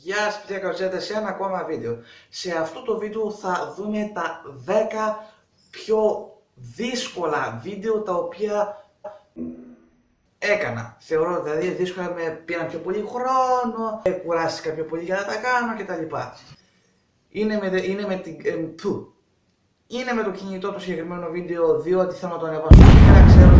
Γεια σας παιδιά, καλώς ήρθατε σε ένα ακόμα βίντεο. Σε αυτό το βίντεο θα δούμε τα 10 πιο δύσκολα βίντεο τα οποία έκανα. Θεωρώ δηλαδή δύσκολα, με πήραν πιο πολύ χρόνο, κουράστηκα πιο πολύ για να τα κάνω κτλ. Είναι με το κινητό το συγκεκριμένο βίντεο, διότι θέλω να το ανεβάσω σήμερα. Ξέρω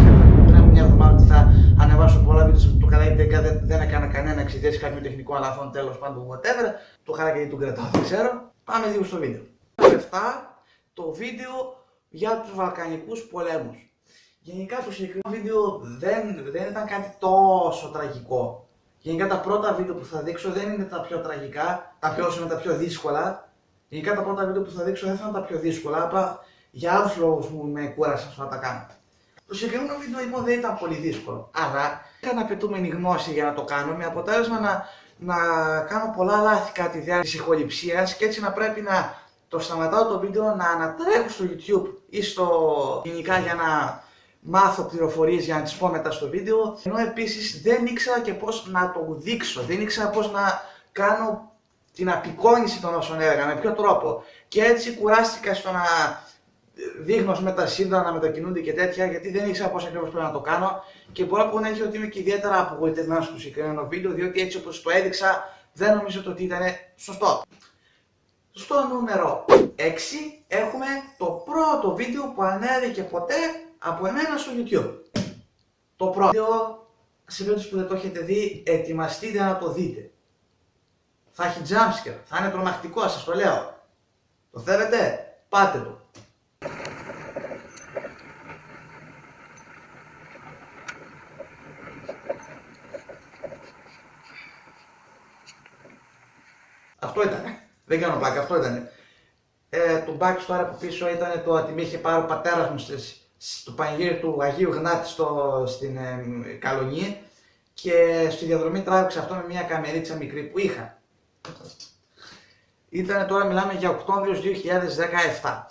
πριν από μια εβδομάδα ότι θα ανεβάσω πολλά βίντεο στο το κανάλι, δεν έκανα κανένα εξαιτίας κάποιων τεχνικών λαθών, τέλος πάντων whatever. Το χαρά και τον κρατάω, δεν ξέρω. Πάμε λίγο στο βίντεο. Λεφτά, το βίντεο για τους Βαλκανικούς πολέμους. Γενικά το συγκεκριμένο βίντεο δεν ήταν κάτι τόσο τραγικό. Γενικά τα πρώτα βίντεο που θα δείξω δεν είναι τα πιο τραγικά, είναι τα πιο δύσκολα. Γενικά τα πρώτα βίντεο που θα δείξω δεν θα είναι τα πιο δύσκολα, απλά για άλλους λόγους που με κούρασαν στο να τα κάνω. Το συγκεκριμένο βίντεο λοιπόν δεν ήταν πολύ δύσκολο, άρα είχα απαιτούμενη γνώση για να το κάνω, με αποτέλεσμα να κάνω πολλά λάθη κατά τη διάρκεια της ηχοληψίας και έτσι να πρέπει να το σταματάω το βίντεο, να ανατρέχω στο YouTube ή γενικά για να μάθω πληροφορίες για να τις πω μετά στο βίντεο, ενώ επίσης δεν ήξερα και πώς να το δείξω, δεν ήξερα πώς να κάνω την απεικόνιση των όσων έλεγα, με ποιο τρόπο. Και έτσι κουράστηκα στο να δείχνω με τα σύντομα να μετακινούνται και τέτοια, γιατί δεν ήξερα πώς ακριβώς πρέπει να το κάνω. Και πολλά που έχει ότι είμαι και ιδιαίτερα απογοητευμένος στο συγκεκριμένο βίντεο, διότι έτσι όπως το έδειξα δεν νομίζω ότι ήταν σωστό. Στο νούμερο 6 έχουμε το πρώτο βίντεο που ανέβηκε ποτέ από εμένα στο YouTube. Το πρώτο βίντεο, σε περίπτωση που δεν το έχετε δει, ετοιμαστείτε να το δείτε. Θα έχει jumpscare, θα είναι τρομακτικό, σας το λέω. Το θέλετε? Πάτε το. Αυτό ήτανε. Δεν κάνω πλάκα, αυτό ήτανε. Το backstory από πίσω ήταν το ότι με είχε πάρει ο πατέρας μου στο πανηγύρι του Αγίου Γνάτη στην Καλονή και στη διαδρομή τράβηξα αυτό με μια καμερίτσα μικρή που είχα. Ήτανε, τώρα μιλάμε για Οκτώβριος 2017.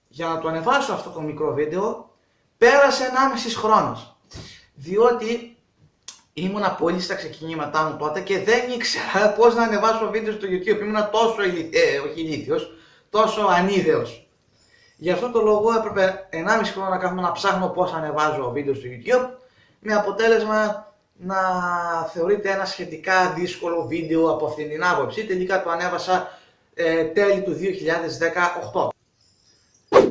Για να το ανεβάσω αυτό το μικρό βίντεο πέρασε 1,5 χρόνος, διότι ήμουνα πολύ στα ξεκινήματά μου τότε και δεν ήξερα πώς να ανεβάσω βίντεο στο YouTube. Ήμουνα τόσο όχι ηλίθιος, τόσο ανίδεος. Γι' αυτό το λόγο έπρεπε 1,5 χρόνο να κάθομαι να ψάχνω πώς ανεβάζω βίντεο στο YouTube, με αποτέλεσμα να θεωρείται ένα σχετικά δύσκολο βίντεο από αυτήν την άποψη. Τελικά το ανέβασα τέλη του 2018.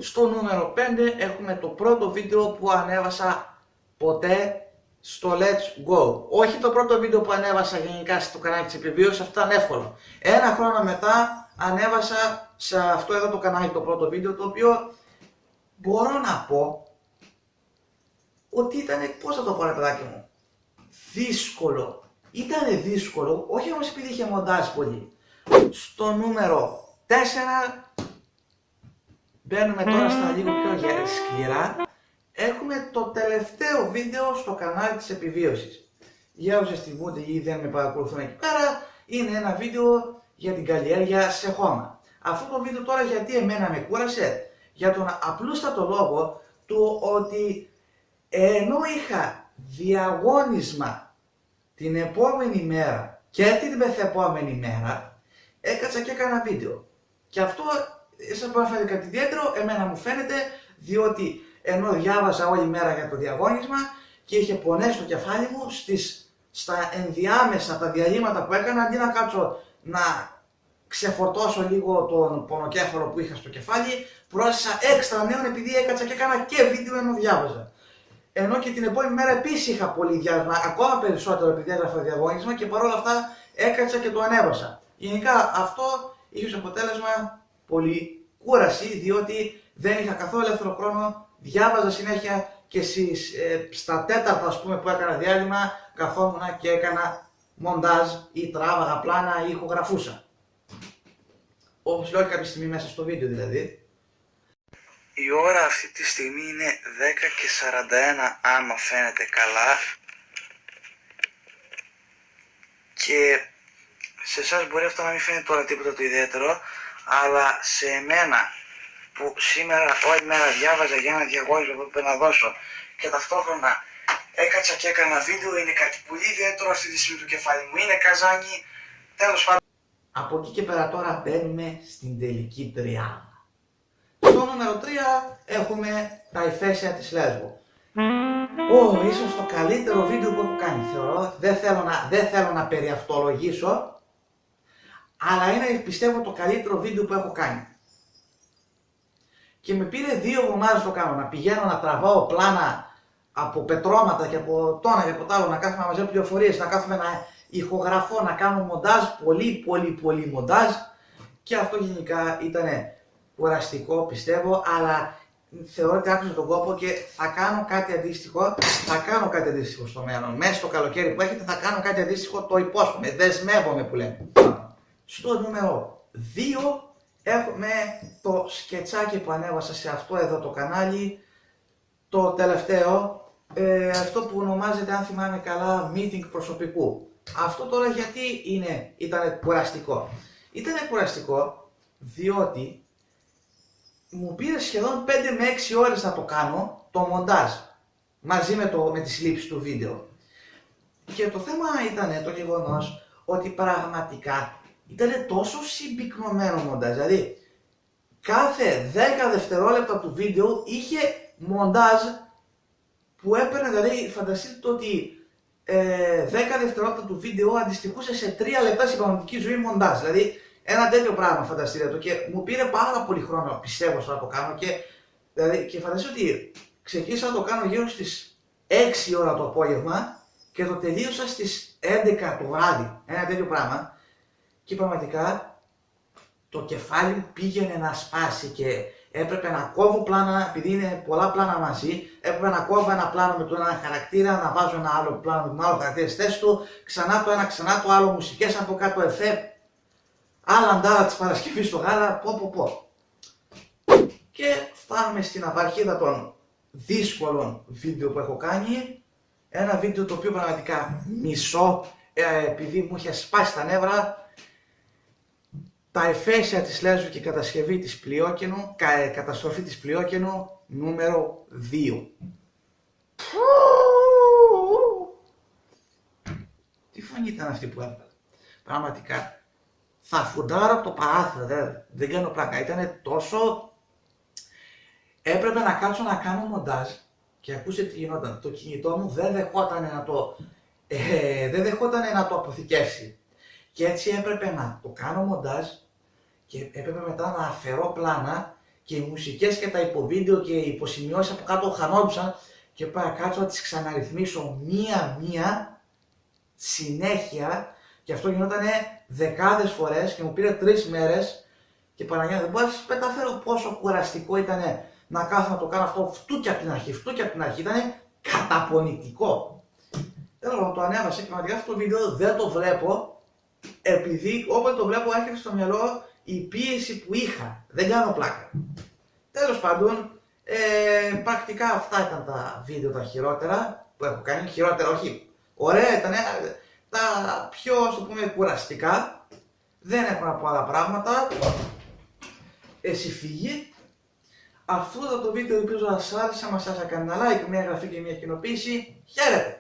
Στο νούμερο 5 έχουμε το πρώτο βίντεο που ανέβασα ποτέ στο Let's Go. Όχι το πρώτο βίντεο που ανέβασα γενικά στο κανάλι της επιβίωσης, αυτό ήταν εύκολο. Ένα χρόνο μετά ανέβασα σε αυτό εδώ το κανάλι το πρώτο βίντεο, το οποίο μπορώ να πω ότι ήταν, πώς θα το πω ρε παιδάκι μου, δύσκολο. Ήτανε δύσκολο, όχι όμως επειδή είχε μοντάζ πολύ. Στο νούμερο 4 μπαίνουμε τώρα στα λίγο πιο σκληρά. Έχουμε το τελευταίο βίντεο στο κανάλι της επιβίωσης. Για όσοι θυμούνται ή δεν με παρακολουθούν εκεί πέρα, είναι ένα βίντεο για την καλλιέργεια σε χώμα. Αυτό το βίντεο τώρα γιατί εμένα με κούρασε? Για τον απλούστατο λόγο του ότι ενώ είχα διαγώνισμα την επόμενη μέρα και την μεθεπόμενη μέρα, έκατσα και έκανα βίντεο. Και αυτό σας μπορεί να φαίνεται κάτι ιδιαίτερο, εμένα μου φαίνεται, διότι ενώ διάβαζα όλη μέρα για το διαγώνισμα και είχε πονέσει το κεφάλι μου, στα ενδιάμεσα τα διαλύματα που έκανα, αντί να κάτσω να ξεφορτώσω λίγο τον πονοκέφαλο που είχα στο κεφάλι, πρόσθεσα έξτρα νέων επειδή έκατσα και έκανα και βίντεο ενώ διάβαζα. Ενώ και την επόμενη μέρα επίσης είχα πολύ διάβασμα, ακόμα περισσότερο επειδή έγραφα διαγώνισμα και παρόλα αυτά έκατσα και το ανέβασα. Γενικά αυτό είχε ως αποτέλεσμα πολύ κούραση, διότι δεν είχα καθόλου ελεύθερο χρόνο, διάβαζα συνέχεια και στα τέταρτα ας πούμε που έκανα διάλειμμα καθόμουν και έκανα μοντάζ ή τράβαγα πλάνα ή ηχογραφούσα. Όπως λέω και κάποια στιγμή μέσα στο βίντεο δηλαδή. Η ώρα αυτή τη στιγμή είναι 10:41 άμα φαίνεται καλά και σε εσάς μπορεί αυτό να μην φαίνεται τώρα τίποτα το ιδιαίτερο, αλλά σε εμένα που σήμερα όλη μέρα διάβαζα για ένα διαγώνισμα που έπρεπε να δώσω και ταυτόχρονα έκατσα και έκανα βίντεο, είναι κάτι πολύ ιδιαίτερο αυτή τη στιγμή του κεφάλι μου. Είναι καζάνι Τέλος πάντων. Από εκεί και πέρα τώρα μπαίνουμε στην τελική τριάδα. Στο νούμερο 3 έχουμε τα ηφαίσια της Λέσβου. Ίσως το καλύτερο βίντεο που έχω κάνει, θεωρώ. Δεν θέλω να περιαυτολογήσω, αλλά είναι, πιστεύω, το καλύτερο βίντεο που έχω κάνει. Και με πήρε 2 εβδομάδες το κάνω, να πηγαίνω να τραβάω πλάνα από πετρώματα και από το ένα και από το άλλο, να κάθομαι να μαζεύω πληροφορίες, να κάθομαι να ηχογραφώ, να κάνω μοντάζ, πολύ μοντάζ, και αυτό γενικά ήταν κουραστικό, πιστεύω, αλλά θεωρώ ότι άκουσα τον κόπο και θα κάνω κάτι αντίστοιχο, στο μέλλον. Μέσα στο καλοκαίρι που έχετε θα κάνω κάτι αντίστοιχο, το υπόσχομαι, δεσμεύομαι που λέμε. Στο νούμερο 2 έχουμε το σκετσάκι που ανέβασα σε αυτό εδώ το κανάλι, το τελευταίο, αυτό που ονομάζεται, αν θυμάμαι καλά, meeting προσωπικού. Αυτό τώρα γιατί ήταν κουραστικό. Ήταν κουραστικό διότι μου πήρε σχεδόν 5 με 6 ώρες να το κάνω, το μοντάζ, μαζί με τις λήψεις του βίντεο. Και το θέμα ήταν το γεγονός ότι πραγματικά ήταν τόσο συμπυκνωμένο μοντάζ, δηλαδή κάθε 10 δευτερόλεπτα του βίντεο είχε μοντάζ που έπαιρνε, δηλαδή φανταστείτε ότι 10 δευτερόλεπτα του βίντεο αντιστοιχούσε σε 3 λεπτά στην πραγματική ζωή μοντάζ. Δηλαδή ένα τέτοιο πράγμα, φανταστείτε το, και μου πήρε πάρα πολύ χρόνο, πιστεύω, στο να το κάνω, και φανταστείτε ότι ξεκίνησα να το κάνω γύρω στις 6 ώρα το απόγευμα και το τελείωσα στις 11 το βράδυ, ένα τέτοιο πράγμα, και πραγματικά το κεφάλι μου πήγαινε να σπάσει και έπρεπε να κόβω πλάνα, επειδή είναι πολλά πλάνα μαζί, έπρεπε να κόβω ένα πλάνο με τον ένα χαρακτήρα, να βάζω ένα άλλο πλάνο με τον άλλο χαρακτήρα στη θέση του, ξανά το ένα, ξανά το άλλο, μουσικές από κάτω, εφέ, άλλα αντάλλα της Παρασκευής στο γάλα, πω. Και φτάνουμε στην απαρχίδα των δύσκολων βίντεο που έχω κάνει, ένα βίντεο το οποίο πραγματικά μισώ, επειδή μου είχε σπάσει τα νεύρα. Τα ηφαίσια της Λέσβου και η καταστροφή της Πλειόκενου, νούμερο 2. Τι φωνή ήταν αυτή που έβγαλε. Πραγματικά θα φουντάρω από το παράθυρο, δεν κάνω πλάκα. Ήταν τόσο... Έπρεπε να κάτσω να κάνω μοντάζ και ακούσετε τι γινόταν. Το κινητό μου δεν δεχόταν να το αποθηκεύσει. Και έτσι έπρεπε να το κάνω μοντάζ και έπρεπε μετά να αφαιρώ πλάνα και οι μουσικές και τα υποβίντεο και οι υποσημειώσεις από κάτω χανόντουσαν και κάτσω να τις ξαναρυθμίσω μία-μία συνέχεια, και αυτό γινόταν δεκάδες φορές και μου πήρε 3 μέρες και Παναγιά, δεν μπορώ να σας μεταφέρω πόσο κουραστικό ήταν να κάθω να το κάνω αυτό φτούκι από την αρχή, ήταν καταπονητικό. Τέλος πάντων, το ανέβασα και πραγματικά αυτό το βίντεο δεν το βλέπω, επειδή όποτε το βλέπω έρχεται στο μυαλό η πίεση που είχα, δεν κάνω πλάκα. Τέλος πάντων, πρακτικά αυτά ήταν τα βίντεο τα χειρότερα που έχω κάνει, χειρότερα όχι, ωραία ήταν, τα πιο, στο πούμε, κουραστικά, δεν έχω να πω άλλα πράγματα, εσύ φύγει. Αυτό ήταν το βίντεο, ελπίζω να σας άρεσε, μας άρεσε να κάνετε ένα like, μια εγγραφή και μια κοινοποίηση, χαίρετε!